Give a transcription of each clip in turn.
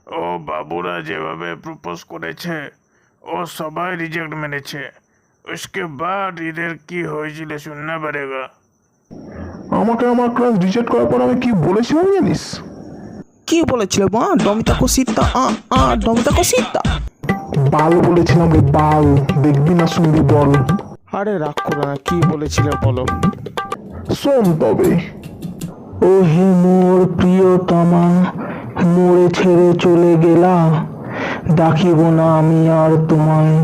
ও বাবুরা যেভাবে প্রপোজ করেছে ও সবাই রিজেক্ট মেরেছে। उसके बाद इधर কি হয়েছিল শুননা পড়েগা। আমাকে আমার ক্লাস রিজেক্ট করার পর আমি কি বলেছিলাম জানিস? কি বলেছিলে মা? ডমিতা কসিতা ডমিতা কসিতা। বাল বলেছিলাম রে, বাল। দেখবি না শুনবি বল? আরে রাগ করো না, কি বলেছিলে বলো। শোন তবে। ও হে মোর প্রিয়তমা, মোরে ছেড়ে চলে গেলা, ডাকিব না আমি আর তোমায়,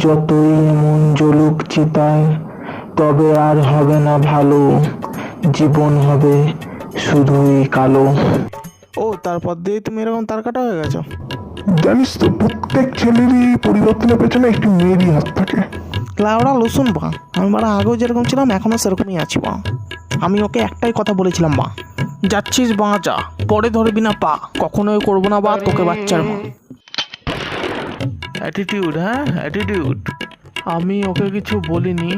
যতই এমন জ্বলুক চিতায়, তবে আর হবে না ভালো, জীবন হবে শুধুই কালো। ও তারপর দিয়ে তুমি এরকম তার কাটা হয়ে গেছো? জানিস তো, প্রত্যেক ছেলেরই পরিবর্তনের পেছনে একটি মেয়েরই হাত থাকে। লাউড়া লসুন বা, আমি বাড়া আগেও যেরকম ছিলাম এখনও সেরকমই আছি বা। আমি ওকে একটাই কথা বলেছিলাম বা, যাচ্ছিস বা যা, পরে ধরবি না পা, কখনোই করবো না বা তোকে বাচ্চার মা। অ্যাটিটিউড, হ্যাঁ অ্যাটিটিউড। আমি ওকে কিছু বলিনি,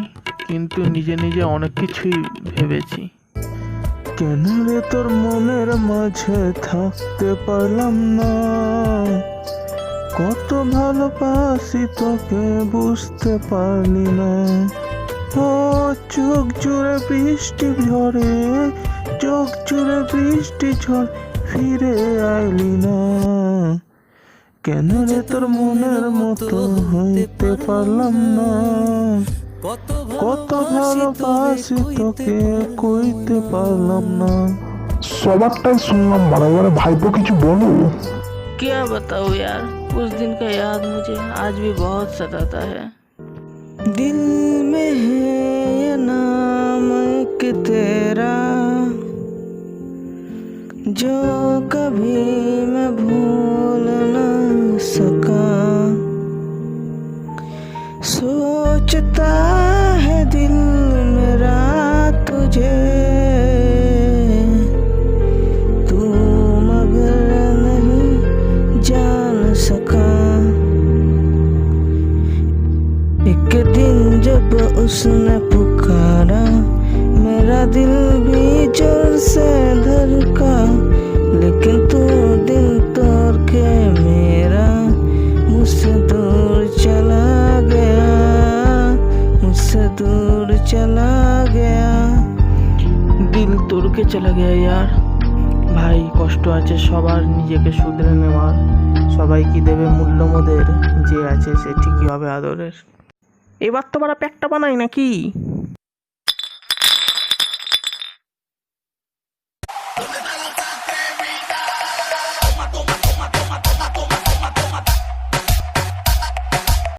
কিন্তু নিজে নিজে অনেক কিছুই ভেবেছি। কেন রে তোর মনের মাঝে থাকতে পারলাম না, কত ভালোবাসি তোকে বুঝতে পারলি না। ও চোখ জুড়ে বৃষ্টি ঝরে, চোখ জুড়ে বৃষ্টি ঝরে, ফিরে আইলি না। কেন রে তোর মনের মতো হইতে পারলাম না, কত ভালোবাসি তোকে কইতে পারলাম না। সবারটাই শুনলাম, বারে বারে ভাইপো কিছু বলো। क्या बताऊँ यार, उस दिन का याद मुझे आज भी बहुत सताता है। दिल में है ये नाम एक तेरा, जो कभी मैं भूल न सका। सोचता है दिल मेरा तुझे, जान सका। एक दिन जब उसने पुकारा, मेरा दिल भी जोर से धड़का, लेकिन तू दिल तोड़ के मेरा मुझसे दूर चला गया, मुझसे दूर चला गया। दिल तोड़ के चला गया यार। ভাই কষ্ট আছে সবার, নিজেকে শুধরে নেওয়ার। সবাই কি দেবে মূল্য মোদের, যে আছে সে ঠিকই হবে আদরের। এবার তো বারা প্যাকটা বানাই নাকি?